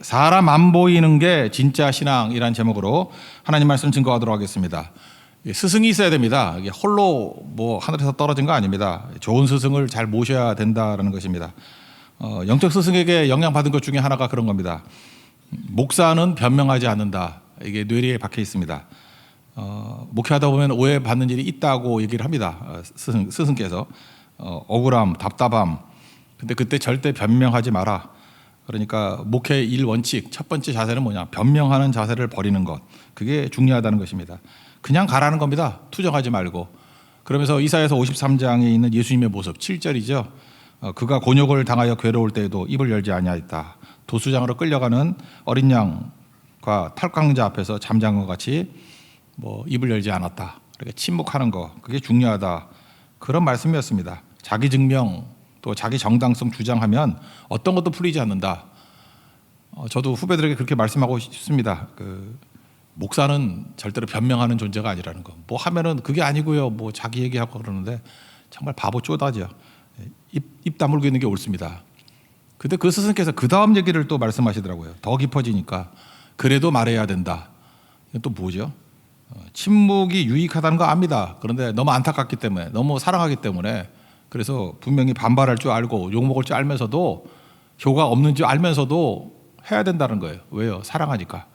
사람 안 보이는 게 진짜 신앙이라는 제목으로 하나님 말씀 증거하도록 하겠습니다. 스승이 있어야 됩니다. 이게 홀로 뭐 하늘에서 떨어진 거 아닙니다. 좋은 스승을 잘 모셔야 된다라는 것입니다. 영적 스승에게 영향받은 것 중에 하나가 그런 겁니다. 목사는 변명하지 않는다. 이게 뇌리에 박혀 있습니다. 목회하다 보면 오해받는 일이 있다고 얘기를 합니다. 스승께서 억울함, 답답함. 근데 그때 절대 변명하지 마라. 그러니까 목회 일 원칙 첫 번째 자세는 뭐냐? 변명하는 자세를 버리는 것. 그게 중요하다는 것입니다. 그냥 가라는 겁니다. 투정하지 말고. 그러면서 이사야서 53장에 있는 예수님의 모습 7절이죠. 그가 곤욕을 당하여 괴로울 때에도 입을 열지 아니하였다. 도수장으로 끌려가는 어린 양과 탈광자 앞에서 잠자는 것 같이 입을 열지 않았다. 그러니까 침묵하는 거 그게 중요하다. 그런 말씀이었습니다. 자기 증명 또 자기 정당성 주장하면 어떤 것도 풀리지 않는다. 저도 후배들에게 그렇게 말씀하고 싶습니다. 목사는 절대로 변명하는 존재가 아니라는 거. 뭐 하면은 그게 아니고요. 뭐 자기 얘기하고 그러는데 정말 바보 쪼다죠. 입 다물고 있는 게 옳습니다. 근데 그 스승께서 그 다음 얘기를 또 말씀하시더라고요. 더 깊어지니까 그래도 말해야 된다. 이건 또 뭐죠? 침묵이 유익하다는 거 압니다. 그런데 너무 안타깝기 때문에 너무 사랑하기 때문에 그래서 분명히 반발할 줄 알고 욕먹을 줄 알면서도 효과 없는 줄 알면서도 해야 된다는 거예요. 왜요? 사랑하니까.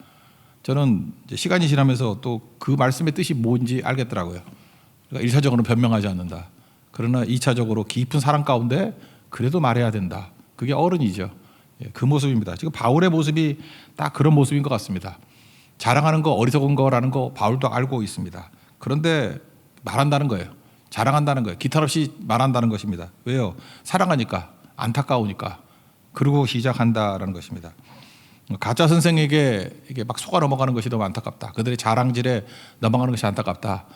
저는 이제 시간이 지나면서 또 그 말씀의 뜻이 뭔지 알겠더라고요. 그러니까 1차적으로 변명하지 않는다. 그러나 2차적으로 깊은 사랑 가운데 그래도 말해야 된다. 그게 어른이죠. 그 모습입니다. 지금 바울의 모습이 딱 그런 모습인 것 같습니다. 자랑하는 거 어리석은 거라는 거 바울도 알고 있습니다. 그런데 말한다는 거예요. 자랑한다는 거예요. 기탄 없이 말한다는 것입니다. 왜요? 사랑하니까, 안타까우니까. 그러고 시작한다라는 것입니다. 가짜 선생에게 이게 막 속아 넘어가는 것이 너무 안타깝다. 그들의 자랑질에 넘어가는 것이 안타깝다.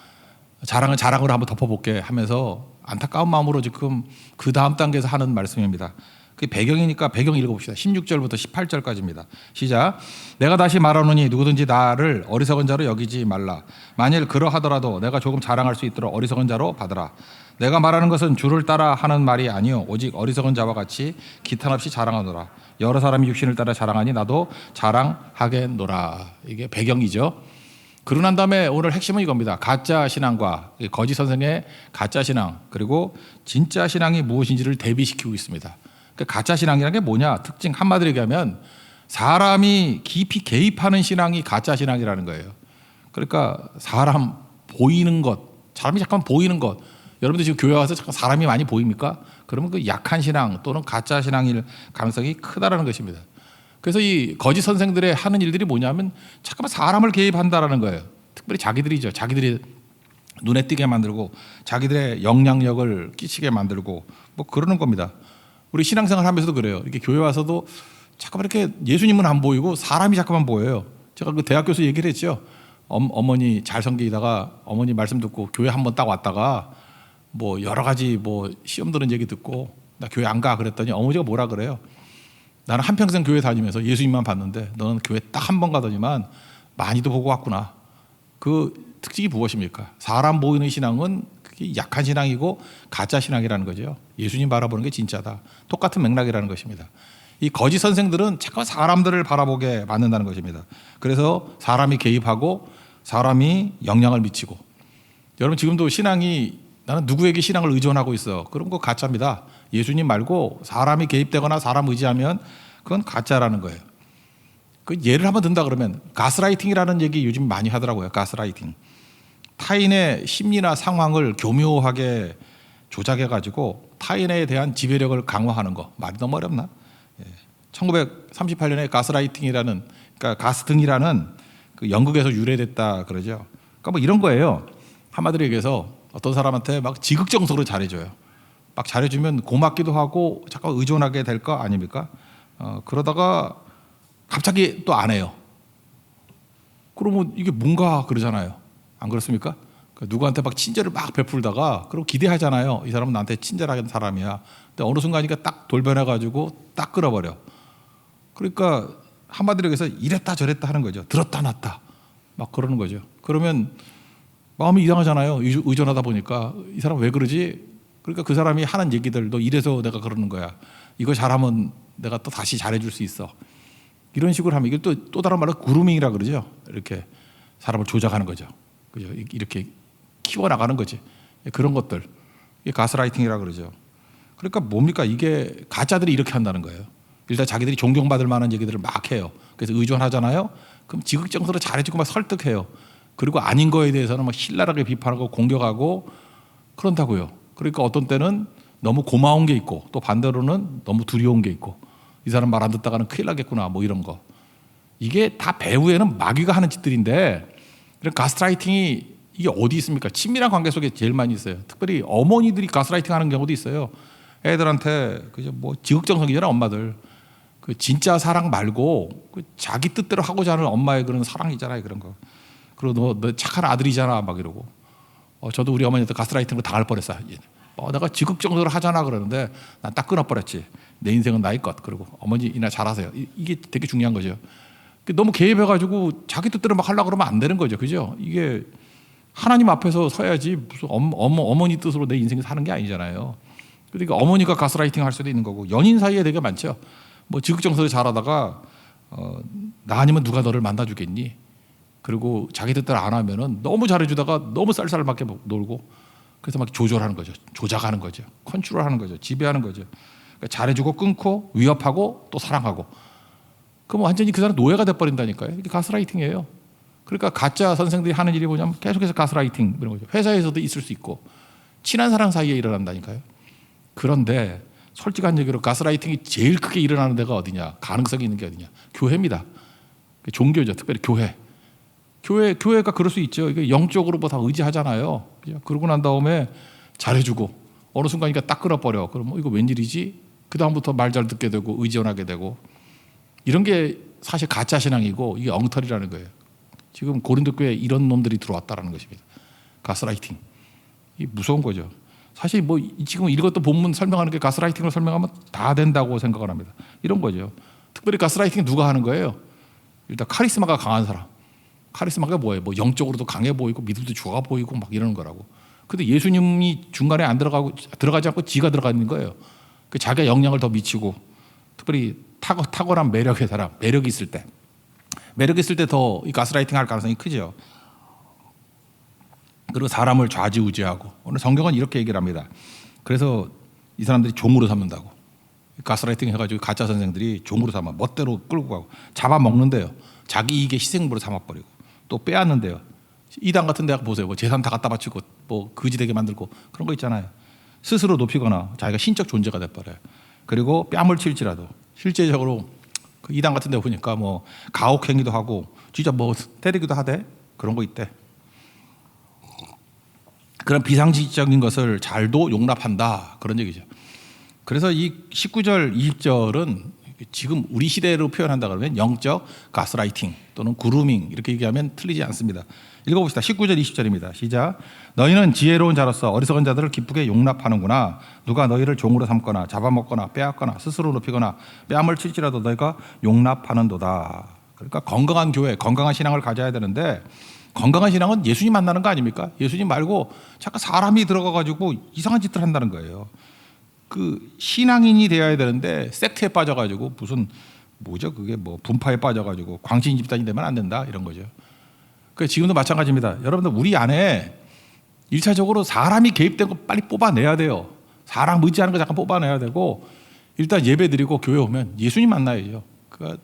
자랑을 자랑으로 한번 덮어볼게 하면서 안타까운 마음으로 지금 그 다음 단계에서 하는 말씀입니다. 그 배경이니까 배경 읽어봅시다. 16절부터 18절까지입니다. 시작. 내가 다시 말하노니 누구든지 나를 어리석은 자로 여기지 말라. 만일 그러하더라도 내가 조금 자랑할 수 있도록 어리석은 자로 받으라. 내가 말하는 것은 주를 따라 하는 말이 아니요 오직 어리석은 자와 같이 기탄 없이 자랑하노라. 여러 사람이 육신을 따라 자랑하니 나도 자랑하겠노라. 이게 배경이죠. 그러고 난 다음에 오늘 핵심은 이겁니다. 가짜 신앙과 거짓 선생의 가짜 신앙 그리고 진짜 신앙이 무엇인지를 대비시키고 있습니다. 가짜 신앙이라는 게 뭐냐? 특징 한마디로 얘기하면 사람이 깊이 개입하는 신앙이 가짜 신앙이라는 거예요. 그러니까 사람 보이는 것, 사람이 잠깐 보이는 것. 여러분들 지금 교회 와서 잠깐 사람이 많이 보입니까? 그러면 그 약한 신앙 또는 가짜 신앙일 가능성이 크다라는 것입니다. 그래서 이 거짓 선생들의 하는 일들이 뭐냐면 잠깐만 사람을 개입한다라는 거예요. 특별히 자기들이죠. 자기들이 눈에 띄게 만들고 자기들의 영향력을 끼치게 만들고 뭐 그러는 겁니다. 우리 신앙생활 하면서도 그래요. 이렇게 교회 와서도 잠깐만 이렇게 예수님은 안 보이고 사람이 잠깐만 보여요. 제가 그 대학교에서 얘기를 했죠. 어머니 잘 섬기다가 어머니 말씀 듣고 교회 한번 딱 왔다가 뭐 여러 가지 뭐 시험 드는 얘기 듣고 나 교회 안 가 그랬더니 어머니가 뭐라 그래요. 나는 한평생 교회 다니면서 예수님만 봤는데 너는 교회 딱 한 번 가더니만 많이도 보고 왔구나. 그 특징이 무엇입니까? 사람 보이는 신앙은 그게 약한 신앙이고 가짜 신앙이라는 거죠. 예수님 바라보는 게 진짜다. 똑같은 맥락이라는 것입니다. 이 거짓 선생들은 자꾸 사람들을 바라보게 만든다는 것입니다. 그래서 사람이 개입하고 사람이 영향을 미치고 여러분 지금도 신앙이 나는 누구에게 신앙을 의존하고 있어. 그런 거 가짜입니다. 예수님 말고 사람이 개입되거나 사람 의지하면 그건 가짜라는 거예요. 그 예를 한번 든다 그러면 가스라이팅이라는 얘기 요즘 많이 하더라고요. 가스라이팅. 타인의 심리나 상황을 교묘하게 조작해가지고 타인에 대한 지배력을 강화하는 거. 말이 너무 어렵나? 1938년에 가스라이팅이라는 그러니까 가스등이라는 그 영국에서 유래됐다 그러죠. 그러니까 뭐 이런 거예요. 한마디로 얘기해서 어떤 사람한테 막 지극정성으로 잘해줘요. 막 잘해주면 고맙기도 하고 잠깐 의존하게 될 거 아닙니까? 그러다가 갑자기 또 안 해요. 그러면 이게 뭔가 그러잖아요. 안 그렇습니까? 누구한테 막 친절을 막 베풀다가 그리고 기대하잖아요. 이 사람은 나한테 친절한 사람이야. 근데 어느 순간이니까 딱 돌변해가지고 딱 끌어버려. 그러니까 한마디로 해서 이랬다 저랬다 하는 거죠. 들었다 놨다 막 그러는 거죠. 그러면 마음이 이상하잖아요. 의존하다 보니까 이 사람 왜 그러지? 그러니까 그 사람이 하는 얘기들도 이래서 내가 그러는 거야. 이거 잘하면 내가 또 다시 잘해줄 수 있어. 이런 식으로 하면 이게 또 다른 말로 그루밍이라 그러죠. 이렇게 사람을 조작하는 거죠. 그죠? 이렇게 키워 나가는 거지. 그런 것들. 이게 가스라이팅이라 그러죠. 그러니까 뭡니까? 이게 가짜들이 이렇게 한다는 거예요. 일단 자기들이 존경받을 만한 얘기들을 막 해요. 그래서 의존하잖아요. 그럼 지극정서로 잘해주고 막 설득해요. 그리고 아닌 거에 대해서는 막 신랄하게 비판하고 공격하고 그런다고요. 그러니까 어떤 때는 너무 고마운 게 있고 또 반대로는 너무 두려운 게 있고 이 사람 말 안 듣다가는 큰일 나겠구나 뭐 이런 거. 이게 다 배후에는 마귀가 하는 짓들인데 이런 가스라이팅이 이게 어디 있습니까? 친밀한 관계 속에 제일 많이 있어요. 특별히 어머니들이 가스라이팅 하는 경우도 있어요. 애들한테 그죠 뭐 지극정성이잖아 엄마들. 그 진짜 사랑 말고 그 자기 뜻대로 하고자 하는 엄마의 그런 사랑이잖아요 그런 거. 그리고 너 착한 아들이잖아 막 이러고. 저도 우리 어머니한테 가스라이팅으로 당할 뻔했어. 내가 지극정성으로 하잖아 그러는데 난 딱 끊어버렸지. 내 인생은 나의 것. 그리고 어머니 이날 잘하세요. 이게 되게 중요한 거죠. 너무 개입해가지고 자기 뜻대로 막 하려고 그러면 안 되는 거죠. 그죠? 이게 하나님 앞에서 서야지 무슨 어머니 뜻으로 내 인생 사는 게 아니잖아요. 그러니까 어머니가 가스라이팅 할 수도 있는 거고 연인 사이에 되게 많죠. 뭐 지극정성을 잘하다가 나 아니면 누가 너를 만나주겠니? 그리고 자기 뜻대로 안 하면은 너무 잘해주다가 너무 쌀쌀맞게 놀고 그래서 막 조절하는 거죠. 조작하는 거죠. 컨트롤하는 거죠. 지배하는 거죠. 그러니까 잘해주고 끊고 위협하고 또 사랑하고 그럼 완전히 그 사람 노예가 돼버린다니까요. 이게 가스라이팅이에요. 그러니까 가짜 선생들이 하는 일이 뭐냐면 계속해서 가스라이팅 이런 거죠. 회사에서도 있을 수 있고 친한 사람 사이에 일어난다니까요. 그런데 솔직한 얘기로 가스라이팅이 제일 크게 일어나는 데가 어디냐? 가능성이 있는 게 어디냐? 교회입니다. 종교죠. 특별히 교회. 교회가 그럴 수 있죠. 이게 영적으로 뭐 다 의지하잖아요. 그러고 난 다음에 잘해주고 어느 순간이니까 딱 끊어버려. 그럼 이거 웬일이지? 그 다음부터 말 잘 듣게 되고 의존하게 되고 이런 게 사실 가짜 신앙이고 이게 엉터리라는 거예요. 지금 고린도 교회에 이런 놈들이 들어왔다라는 것입니다. 가스라이팅. 이게 무서운 거죠. 사실 뭐 지금 이것도 본문 설명하는 게 가스라이팅을 설명하면 다 된다고 생각을 합니다. 이런 거죠. 특별히 가스라이팅 누가 하는 거예요? 일단 카리스마가 강한 사람. 카리스마가 뭐예요? 뭐 영적으로도 강해 보이고 믿음도 좋아 보이고 막 이러는 거라고. 근데 예수님이 중간에 안 들어가지 않고 지가 들어가 있는 거예요. 그 자기가 영향을 더 미치고 특별히 탁월한 매력의 사람, 매력이 있을 때 더 이 가스라이팅 할 가능성이 크죠. 그리고 사람을 좌지우지하고 오늘 성경은 이렇게 얘기를 합니다. 그래서 이 사람들이 종으로 삼는다고. 가스라이팅 해가지고 가짜 선생들이 종으로 삼아 멋대로 끌고 가고 잡아먹는데요. 자기 이익의 희생물로 삼아버리고 또 빼앗는데요. 이단 같은 데 보세요. 뭐 재산 다 갖다 바치고 뭐 거지되게 만들고 그런 거 있잖아요. 스스로 높이거나 자기가 신적 존재가 돼버려요. 그리고 뺨을 칠지라도 실제적으로 그 이단 같은 데 보니까 뭐 가혹행위도 하고 진짜 뭐 때리기도 하대. 그런 거 있대. 그런 비상식적인 것을 잘도 용납한다. 그런 얘기죠. 그래서 이 19절, 20절은 지금 우리 시대로 표현한다 그러면 영적 가스라이팅 또는 그루밍 이렇게 얘기하면 틀리지 않습니다. 읽어봅시다. 19절 20절입니다. 시작. 너희는 지혜로운 자로서 어리석은 자들을 기쁘게 용납하는구나. 누가 너희를 종으로 삼거나 잡아먹거나 빼앗거나 스스로 높이거나 뺨을 칠지라도 너희가 용납하는도다. 그러니까 건강한 교회, 건강한 신앙을 가져야 되는데 건강한 신앙은 예수님 만나는 거 아닙니까? 예수님 말고 잠깐 사람이 들어가가지고 이상한 짓들 한다는 거예요. 그 신앙인이 되어야 되는데 섹트에 빠져가지고 무슨 뭐죠? 그게 뭐 분파에 빠져가지고 광신 집단이 되면 안 된다 이런 거죠. 그 지금도 마찬가지입니다. 여러분들 우리 안에 1차적으로 사람이 개입된 거 빨리 뽑아내야 돼요. 사람 의지하는 거 잠깐 뽑아내야 되고 일단 예배 드리고 교회 오면 예수님 만나야죠. 그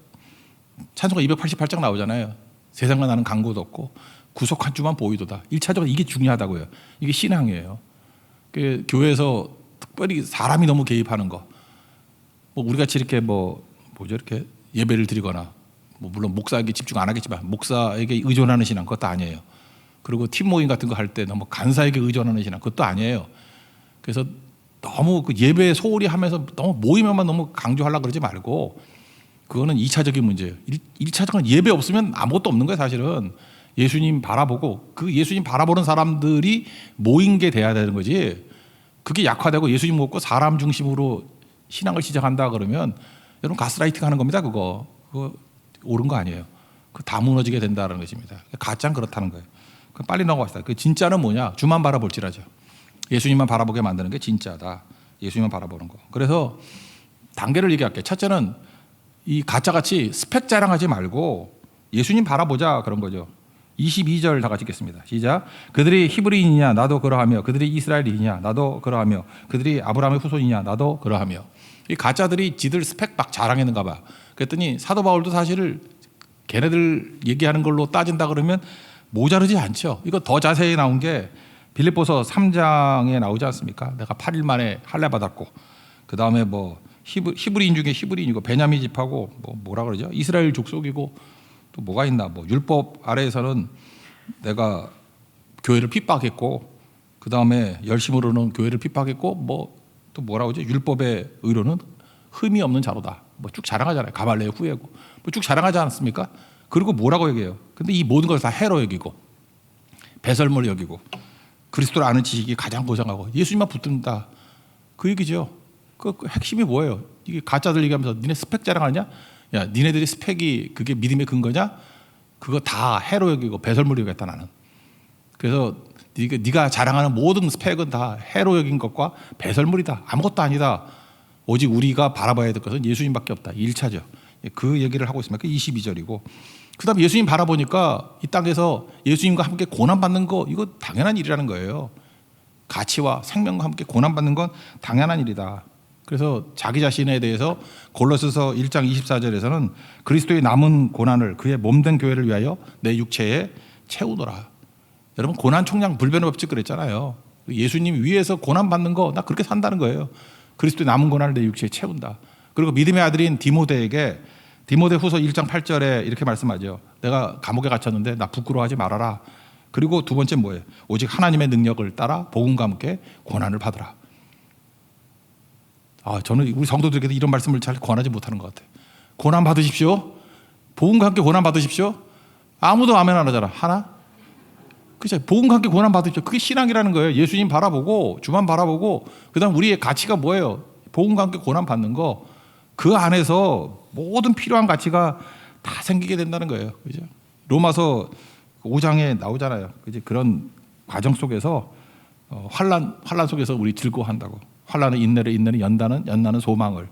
찬송가 288장 나오잖아요. 세상과 나는 강구도 없고 구속 한 주만 보이도다. 1차적으로 이게 중요하다고요. 이게 신앙이에요. 그 교회에서 특별히 사람이 너무 개입하는 거. 뭐 우리 같이 이렇게 뭐죠 이렇게 예배를 드리거나 뭐 물론 목사에게 집중 안 하겠지만 목사에게 의존하는 신앙 그것도 아니에요. 그리고 팀 모임 같은 거 할 때 너무 간사에게 의존하는 신앙 그것도 아니에요. 그래서 너무 그 예배 소홀히 하면서 너무 모임에만 너무 강조하려고 그러지 말고 그거는 2차적인 문제예요. 1차적인 예배 없으면 아무것도 없는 거예요 사실은. 예수님 바라보고 그 예수님 바라보는 사람들이 모인 게 돼야 되는 거지. 그게 약화되고 예수님 먹고 사람 중심으로 신앙을 시작한다 그러면 여러분 가스라이팅 하는 겁니다. 그거 옳은 거 아니에요. 그 다 무너지게 된다는 것입니다. 가짜는 그렇다는 거예요. 빨리 넘어갑시다. 그 진짜는 뭐냐? 주만 바라볼지라죠. 예수님만 바라보게 만드는 게 진짜다. 예수님만 바라보는 거. 그래서 단계를 얘기할게요. 첫째는 이 가짜같이 스펙 자랑하지 말고 예수님 바라보자 그런 거죠. 22절 다 같이 읽겠습니다. 시작. 그들이 히브리인이냐 나도 그러하며 그들이 이스라엘이냐 나도 그러하며 그들이 아브라함의 후손이냐 나도 그러하며. 이 가짜들이 지들 스펙 막 자랑했는가 봐. 그랬더니 사도 바울도 사실 걔네들 얘기하는 걸로 따진다 그러면 모자르지 않죠. 이거 더 자세히 나온 게 빌립보서 3장에 나오지 않습니까? 내가 8일 만에 할례 받았고 그 다음에 뭐 히브리인 중에 히브리인이고 베냐민 집하고 뭐라 그러죠? 이스라엘 족속이고 또 뭐가 있나? 뭐 율법 아래에서는 내가 교회를 핍박했고 그 다음에 열심으로는 교회를 핍박했고 뭐 또 뭐라 그러죠? 율법의 의로는 흠이 없는 자로다. 뭐 쭉 자랑하잖아요. 가발레의 후예고 뭐 쭉 자랑하지 않았습니까? 그리고 뭐라고 얘기해요? 근데 이 모든 것을 다 해로 여기고 배설물 여기고 그리스도를 아는 지식이 가장 고상하고 예수님만 붙든다. 그 얘기죠. 그 핵심이 뭐예요? 이게 가짜들 얘기하면서 니네 스펙 자랑하냐? 야, 니네들이 스펙이 그게 믿음의 근거냐? 그거 다 해로 여기고 배설물 여기겠다 나는. 그래서 네가 자랑하는 모든 스펙은 다 해로 여긴 것과 배설물이다. 아무것도 아니다. 오직 우리가 바라봐야 될 것은 예수님밖에 없다. 1차죠. 그 얘기를 하고 있습니다. 그 22절이고. 그 다음에 예수님 바라보니까 이 땅에서 예수님과 함께 고난받는 거 이거 당연한 일이라는 거예요. 가치와 생명과 함께 고난받는 건 당연한 일이다. 그래서 자기 자신에 대해서 골로새서 1장 24절에서는 그리스도의 남은 고난을 그의 몸된 교회를 위하여 내 육체에 채우노라. 여러분 고난 총량 불변의 법칙 그랬잖아요. 예수님 위에서 고난받는 거 나 그렇게 산다는 거예요. 그리스도의 남은 고난을 내 육체에 채운다. 그리고 믿음의 아들인 디모데에게 디모데후서 1장 8절에 이렇게 말씀하죠. 내가 감옥에 갇혔는데 나 부끄러워하지 말아라. 그리고 두 번째 뭐예요? 오직 하나님의 능력을 따라 복음과 함께 고난을 받으라. 저는 우리 성도들에게도 이런 말씀을 잘 권하지 못하는 것 같아요. 고난 받으십시오. 복음과 함께 고난 받으십시오. 아무도 아멘 안 하잖아. 하나? 그죠? 복음과 함께 고난 받으십시오. 그게 신앙이라는 거예요. 예수님 바라보고 주만 바라보고 그다음 우리의 가치가 뭐예요? 복음과 함께 고난 받는 거. 그 안에서 모든 필요한 가치가 다 생기게 된다는 거예요. 그죠? 로마서 5장에 나오잖아요. 그죠? 그런 과정 속에서 환난 속에서 우리 즐거워한다고. 환난은 인내를, 인내는 연단은, 연단은 소망을.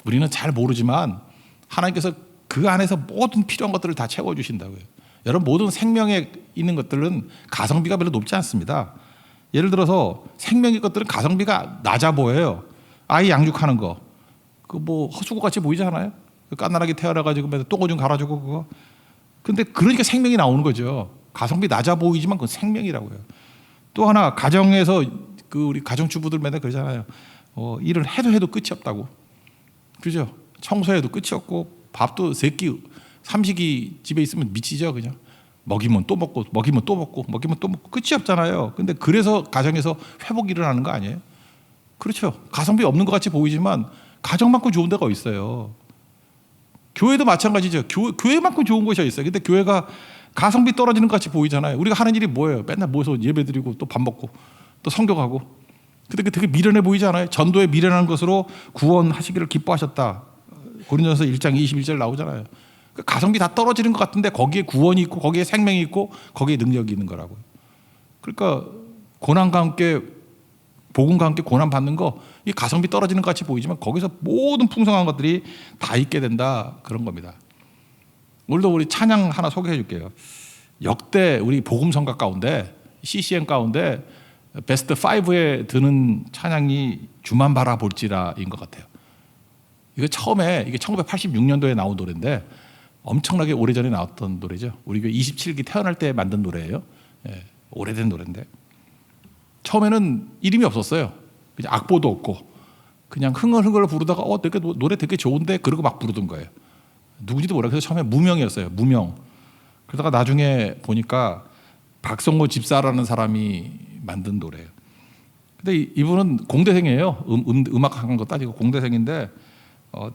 우리는 잘 모르지만 하나님께서 그 안에서 모든 필요한 것들을 다 채워주신다고요. 여러분 모든 생명에 있는 것들은 가성비가 별로 높지 않습니다. 예를 들어서 생명의 것들은 가성비가 낮아 보여요. 아이 양육하는 거. 그 뭐 헛수고같이 보이지 않아요? 까나라게 태어나가지고 똥오 좀 갈아주고 그거. 근데 그러니까 생명이 나오는 거죠. 가성비 낮아 보이지만 그건 생명이라고요. 또 하나 가정에서 그 우리 가정주부들 맨날 그러잖아요. 일을 해도 끝이 없다고. 그죠? 청소해도 끝이 없고 밥도 세끼 삼식이 집에 있으면 미치죠. 그냥 먹이면 또 먹고 먹이면 또 먹고 먹이면 또 먹고 끝이 없잖아요. 근데 그래서 가정에서 회복이 일어나는 거 아니에요? 그렇죠. 가성비 없는 것 같이 보이지만 가정만큼 좋은 데가 있어요. 교회도 마찬가지죠. 교회만큼 좋은 곳이 있어요. 근데 교회가 가성비 떨어지는 것 같이 보이잖아요. 우리가 하는 일이 뭐예요? 맨날 모여서 예배드리고 또 밥 먹고 또 성경하고. 근데 그게 되게 미련해 보이지 않아요? 전도에 미련한 것으로 구원하시기를 기뻐하셨다. 고린도전서 1장 21절 나오잖아요. 가성비 다 떨어지는 것 같은데 거기에 구원이 있고 거기에 생명이 있고 거기에 능력이 있는 거라고요. 그러니까 고난과 함께 복음과 함께 고난 받는 거 이 가성비 떨어지는 것 같이 보이지만 거기서 모든 풍성한 것들이 다 있게 된다 그런 겁니다. 오늘도 우리 찬양 하나 소개해 줄게요. 역대 우리 복음 성가 가운데 CCM 가운데 베스트 5에 드는 찬양이 주만 바라볼지라인 것 같아요. 이거 처음에 이게 1986년도에 나온 노래인데 엄청나게 오래전에 나왔던 노래죠. 우리 교회 27기 태어날 때 만든 노래예요. 오래된 노래인데 처음에는 이름이 없었어요. 그냥 악보도 없고 그냥 흥얼흥얼 부르다가 되게 노래 되게 좋은데 그러고 막 부르던 거예요. 누군지도 몰라요. 그래서 처음에 무명이었어요. 무명. 그러다가 나중에 보니까 박성호 집사라는 사람이 만든 노래예요. 근데 이분은 공대생이에요. 음악학원 거 따지고 공대생인데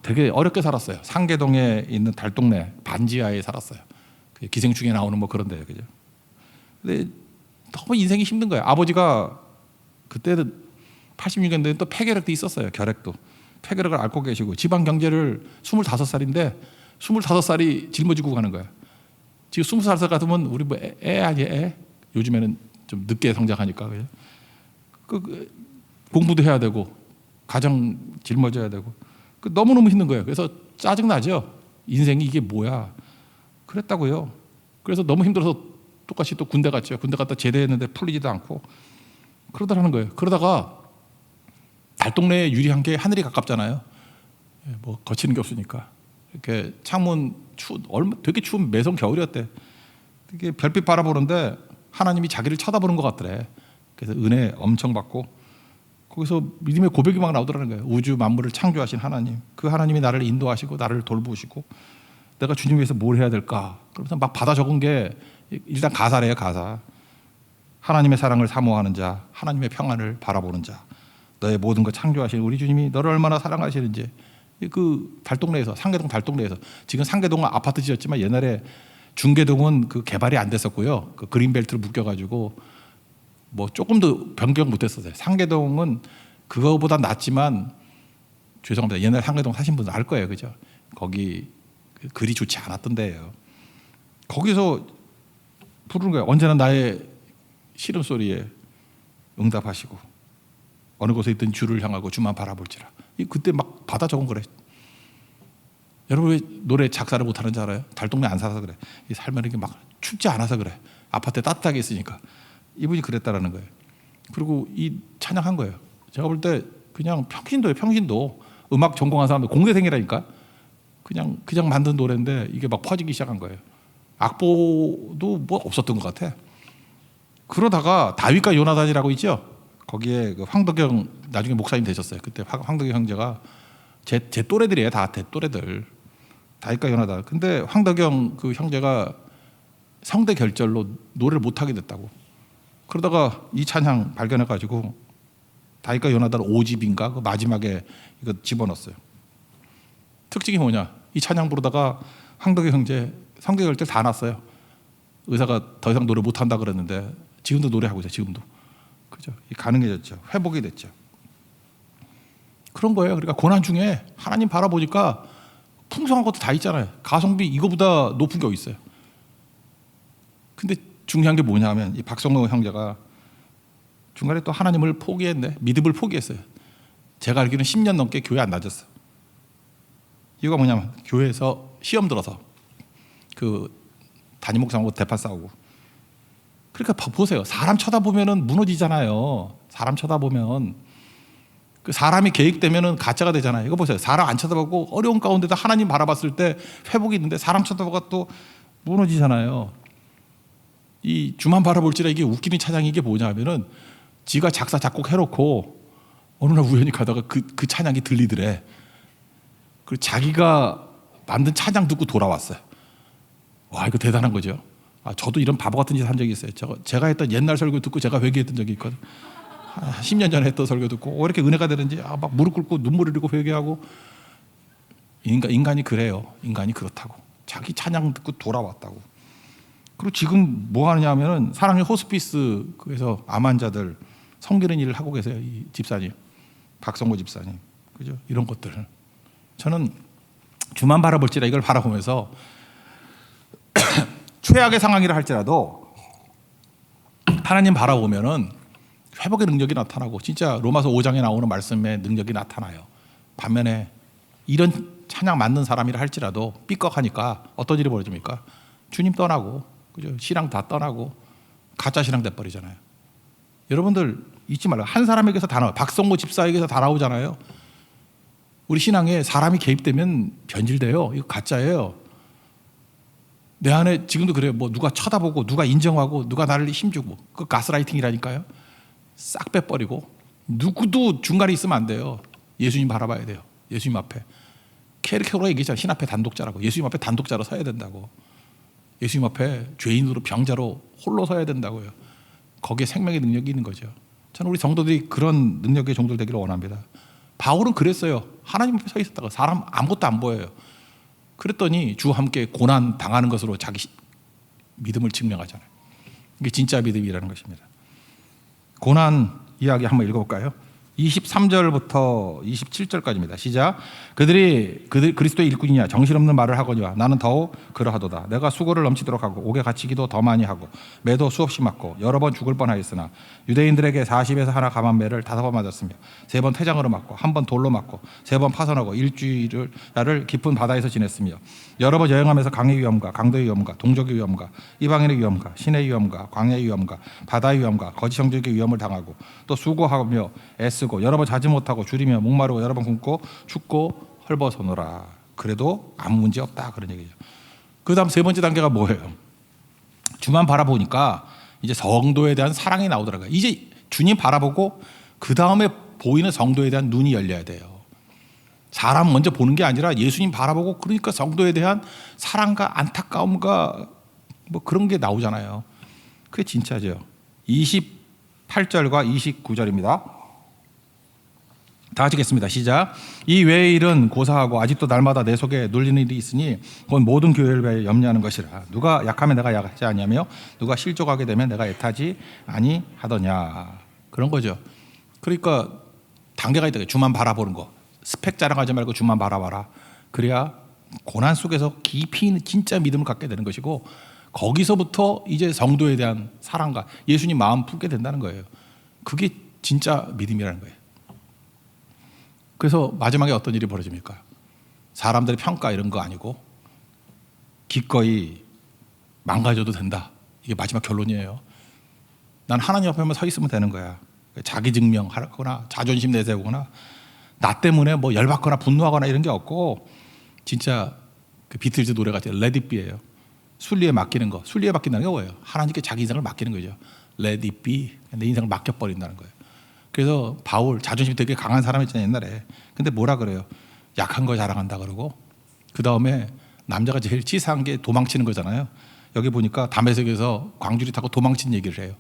되게 어렵게 살았어요. 상계동에 있는 달동네 반지하에 살았어요. 기생충에 나오는 뭐 그런 데요. 그죠? 근데 너무 인생이 힘든 거예요. 아버지가 그때는 86년도에 또 폐결핵도 있었어요. 결핵도. 폐결핵을 앓고 계시고 지방 경제를 25살인데 25살이 짊어지고 가는 거예요. 지금 20살 같으면 우리 뭐 애 아니에요? 애? 요즘에는 좀 늦게 성장하니까. 그죠? 공부도 해야 되고 가정 짊어져야 되고 너무너무 힘든 거예요. 그래서 짜증나죠. 인생이 이게 뭐야. 그랬다고요. 그래서 너무 힘들어서 똑같이 또 군대 갔죠. 군대 갔다 제대했는데 풀리지도 않고 그러더라는 거예요. 그러다가 달동네에 유리한 게 하늘이 가깝잖아요. 뭐 거치는 게 없으니까 이렇게 창문 되게 추운 매선 겨울이었대. 되게 별빛 바라보는데 하나님이 자기를 쳐다보는 것 같더래. 그래서 은혜 엄청 받고 거기서 믿음의 고백이 막 나오더라는 거예요. 우주 만물을 창조하신 하나님, 그 하나님이 나를 인도하시고 나를 돌보시고 내가 주님 위해서 뭘 해야 될까? 그러면서 막 받아 적은 게 일단 가사래요. 가사. 하나님의 사랑을 사모하는 자, 하나님의 평안을 바라보는 자, 너의 모든 것 창조하신 우리 주님이 너를 얼마나 사랑하시는지. 그 달동네에서, 상계동 달동네에서, 지금 상계동은 아파트 지었지만 옛날에 중계동은 그 개발이 안 됐었고요. 그 그린벨트를 묶여가지고 뭐 조금 더 변경 못했었어요. 상계동은 그거보다 낫지만, 죄송합니다. 옛날 상계동 사신 분들 알 거예요, 그죠? 거기 글이 좋지 않았던 데예요. 거기서 부르는 거예요. 언제나 나의 시름소리에 응답하시고 어느 곳에 있든 주를 향하고 주만 바라볼지라. 그때 막 받아 적은 거래. 여러분 왜 노래 작사를 못하는 줄 알아요? 달동네 안 살아서 그래. 이 살면 이게 막 춥지 않아서 그래. 아파트에 따뜻하게 있으니까. 이분이 그랬다라는 거예요. 그리고 이 찬양한 거예요. 제가 볼 때 그냥 평신도예요. 평신도. 음악 전공한 사람들 공대생이라니까. 그냥 만든 노래인데 이게 막 퍼지기 시작한 거예요. 악보도 뭐 없었던 것 같아. 그러다가 다윗과 요나단이라고 있죠. 거기에 그 황덕영 나중에 목사님 되셨어요. 그때 황덕영 형제가 제 또래들이에요. 다 제 또래들. 다윗과 요나단. 근데 황덕영 그 형제가 성대 결절로 노래를 못하게 됐다고. 그러다가 이 찬양 발견해가지고 다윗과 요나단 5집인가 그 마지막에 이거 집어넣었어요. 특징이 뭐냐? 이 찬양 부르다가 황덕영 형제 성대 결절 다 났어요. 의사가 더 이상 노래 못한다 그랬는데 지금도 노래하고 있어요. 지금도. 그죠? 가능해졌죠. 회복이 됐죠. 그런 거예요. 그러니까 고난 중에 하나님 바라보니까 풍성한 것도 다 있잖아요. 가성비 이거보다 높은 게 어디 있어요. 근데 중요한 게 뭐냐면 이 박성호 형제가 중간에 또 하나님을 포기했네. 믿음을 포기했어요. 제가 알기로는 10년 넘게 교회 안 다녔어. 이유가 뭐냐면 교회에서 시험 들어서 그 담임 목사하고 대판 싸우고. 그러니까 보세요. 사람 쳐다보면은 무너지잖아요. 사람 쳐다보면 그 사람이 계획되면은 가짜가 되잖아요. 이거 보세요. 사람 안 쳐다보고 어려운 가운데도 하나님 바라봤을 때 회복이 있는데 사람 쳐다보고 또 무너지잖아요. 이 주만 바라볼지라 이게 웃기는 찬양이 이게 뭐냐면은 지가 작사 작곡 해놓고 어느 날 우연히 가다가 그 찬양이 들리더래. 그리고 자기가 만든 찬양 듣고 돌아왔어요. 와, 이거 대단한 거죠. 저도 이런 바보 같은 짓 한 적이 있어요. 제가 했던 옛날 설교 듣고 제가 회개했던 적이 있거든. 10년 전에 했던 설교 듣고 왜 이렇게 은혜가 되는지 막 무릎 꿇고 눈물 흘리고 회개하고. 인간이 그래요. 인간이 그렇다고. 자기 찬양 듣고 돌아왔다고. 그리고 지금 뭐 하느냐 하면은 사랑의 호스피스 그래서 암 환자들 섬기는 일을 하고 계세요. 이 집사님, 박성호 집사님, 그죠? 이런 것들. 저는 주만 바라볼지라 이걸 바라보면서 최악의 상황이라 할지라도 하나님 바라보면은 회복의 능력이 나타나고 진짜 로마서 5장에 나오는 말씀의 능력이 나타나요. 반면에 이런 찬양 맞는 사람이라 할지라도 삐걱하니까 어떤 일이 벌어집니까? 주님 떠나고, 그죠? 신앙 다 떠나고 가짜 신앙 돼버리잖아요. 여러분들 잊지 말라요. 한 사람에게서 다 나와요. 박성호 집사에게서 다 나오잖아요. 우리 신앙에 사람이 개입되면 변질돼요. 이거 가짜예요. 내 안에 지금도 그래요. 뭐 누가 쳐다보고 누가 인정하고 누가 나를 힘주고 그 가스라이팅이라니까요. 싹 빼버리고 누구도 중간에 있으면 안 돼요. 예수님 바라봐야 돼요. 예수님 앞에. 케르케고르가 얘기했잖아요. 신 앞에 단독자라고. 예수님 앞에 단독자로 서야 된다고. 예수님 앞에 죄인으로 병자로 홀로 서야 된다고요. 거기에 생명의 능력이 있는 거죠. 저는 우리 성도들이 그런 능력의 종들 되기를 원합니다. 바울은 그랬어요. 하나님 앞에 서 있었다가 사람 아무것도 안 보여요. 그랬더니 주와 함께 고난 당하는 것으로 자기 믿음을 증명하잖아요. 이게 진짜 믿음이라는 것입니다. 고난 이야기 한번 읽어볼까요? 23절부터 27절까지입니다. 시작. 그들이 그리스도의 일꾼이냐 정신없는 말을 하거니와 나는 더욱 그러하도다. 내가 수고를 넘치도록 하고 옥에 갇히기도 더 많이 하고 매도 수없이 맞고 여러 번 죽을 뻔하였으나 유대인들에게 40에서 하나 감한 매를 5번 맞았으며 3번 태장으로 맞고 1번 돌로 맞고 3번 파선하고 일주일을 깊은 바다에서 지냈으며 여러 번 여행하면서 강의 위험과 강도의 위험과 동족의 위험과 이방인의 위험과 신의 위험과 광야의 위험과 바다의 위험과 거짓 정적의 위험을 당하고 또 수고하며 애쓰고 여러 번 자지 못하고 줄이며 목마르고 여러 번 굶고 춥고 헐벗어노라. 그래도 아무 문제 없다 그런 얘기죠. 그 다음 세 번째 단계가 뭐예요? 주만 바라보니까 이제 성도에 대한 사랑이 나오더라고요. 이제 주님 바라보고 그 다음에 보이는 성도에 대한 눈이 열려야 돼요. 사람 먼저 보는 게 아니라 예수님 바라보고 그러니까 성도에 대한 사랑과 안타까움과 뭐 그런 게 나오잖아요. 그게 진짜죠. 28절과 29절입니다. 다 같이 읽겠습니다. 시작. 이 외의 일은 고사하고 아직도 날마다 내 속에 눌리는 일이 있으니 그건 모든 교회를 위하여 염려하는 것이라. 누가 약하면 내가 약하지 아니하며 누가 실족하게 되면 내가 애타지 아니하더냐. 그런 거죠. 그러니까 단계가 있다. 주만 바라보는 거. 스펙 자랑하지 말고 주만 바라봐라. 그래야 고난 속에서 깊이 있는 진짜 믿음을 갖게 되는 것이고 거기서부터 이제 성도에 대한 사랑과 예수님 마음 품게 된다는 거예요. 그게 진짜 믿음이라는 거예요. 그래서 마지막에 어떤 일이 벌어집니까? 사람들의 평가 이런 거 아니고 기꺼이 망가져도 된다. 이게 마지막 결론이에요. 난 하나님 앞에만 서 있으면 되는 거야. 자기 증명하거나 자존심 내세우거나 나 때문에 뭐 열받거나 분노하거나 이런 게 없고 진짜 그 비틀즈 노래 같아요. Let it be예요. 순리에 맡기는 거. 순리에 맡긴다는 게 뭐예요? 하나님께 자기 인생을 맡기는 거죠. Let it be. 내 인생을 맡겨버린다는 거예요. 그래서 바울 자존심이 되게 강한 사람이었잖아요 옛날에. 근데 뭐라 그래요? 약한 거 자랑한다 그러고 그 다음에 남자가 제일 치사한 게 도망치는 거잖아요. 여기 보니까 다메섹에서 광주리 타고 도망친 얘기를 해요.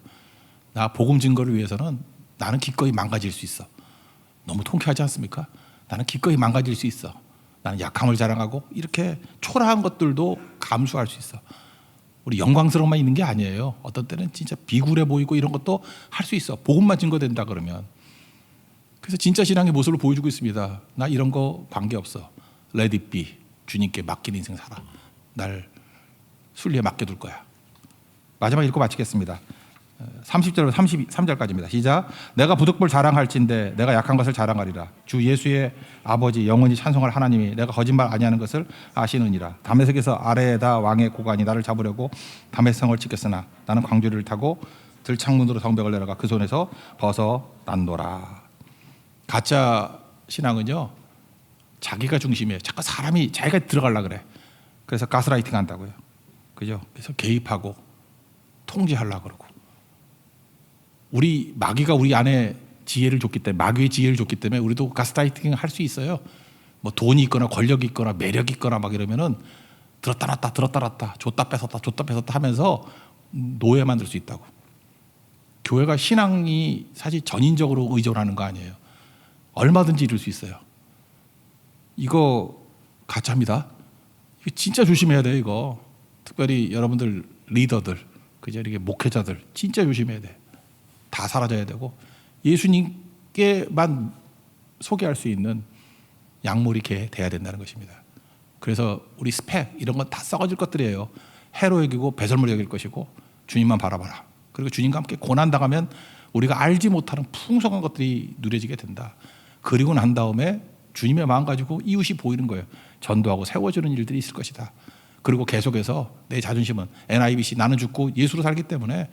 나 복음 증거를 위해서는 나는 기꺼이 망가질 수 있어. 너무 통쾌하지 않습니까? 나는 기꺼이 망가질 수 있어. 나는 약함을 자랑하고 이렇게 초라한 것들도 감수할 수 있어. 우리 영광스러움만 있는 게 아니에요. 어떤 때는 진짜 비굴해 보이고 이런 것도 할 수 있어. 복음만 증거된다 그러면. 그래서 진짜 신앙의 모습을 보여주고 있습니다. 나 이런 거 관계없어. Let it be. 주님께 맡긴 인생 살아. 날 순리에 맡겨둘 거야. 마지막 읽고 마치겠습니다. 30절부터 33절까지입니다. 시작. 내가 부득불 자랑할진대 내가 약한 것을 자랑하리라. 주 예수의 아버지 영원히 찬송할 하나님이 내가 거짓말 아니하는 것을 아시느니라. 다메섹에서 아레다 왕의 고관이 나를 잡으려고 다메섹성을 찍겠으나 나는 광주리를 타고 들창문으로 성벽을 내려가 그 손에서 벗어난노라. 가짜 신앙은요 자기가 중심이에요. 자꾸 사람이 자기가 들어가려고 그래. 그래서 가스라이팅 한다고요. 그죠? 그래서 개입하고 통제하려고 그러고 우리 마귀가 우리 안에 지혜를 줬기 때문에 마귀의 지혜를 줬기 때문에 우리도 가스라이팅 할 수 있어요. 뭐 돈이 있거나 권력이 있거나 매력이 있거나 막 이러면은 들었다 놨다 들었다 놨다 줬다 뺏었다 하면서 노예 만들 수 있다고. 교회가 신앙이 사실 전인적으로 의존하는 거 아니에요. 얼마든지 이룰 수 있어요. 이거 가짜입니다. 이거 진짜 조심해야 돼요. 이거 특별히 여러분들 리더들 그죠? 이렇게 목회자들 진짜 조심해야 돼. 다 사라져야 되고 예수님께만 소개할 수 있는 약물이 돼야 된다는 것입니다. 그래서 우리 스펙 이런 건 다 썩어질 것들이에요. 해로 여기고 배설물 여길 것이고 주님만 바라봐라. 그리고 주님과 함께 고난당하면 우리가 알지 못하는 풍성한 것들이 누려지게 된다. 그리고 난 다음에 주님의 마음 가지고 이웃이 보이는 거예요. 전도하고 세워주는 일들이 있을 것이다. 그리고 계속해서 내 자존심은 NIBC 나는 죽고 예수로 살기 때문에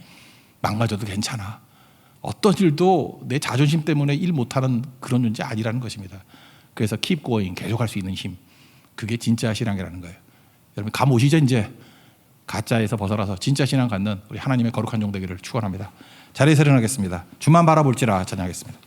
망가져도 괜찮아. 어떤 일도 내 자존심 때문에 일 못하는 그런 존재 아니라는 것입니다. 그래서 keep going 계속할 수 있는 힘 그게 진짜 신앙이라는 거예요. 여러분 감 오시죠? 이제 가짜에서 벗어나서 진짜 신앙 갖는 우리 하나님의 거룩한 종 되기를 축원합니다. 자리에서 일어나겠습니다. 주만 바라볼지라 찬양하겠습니다.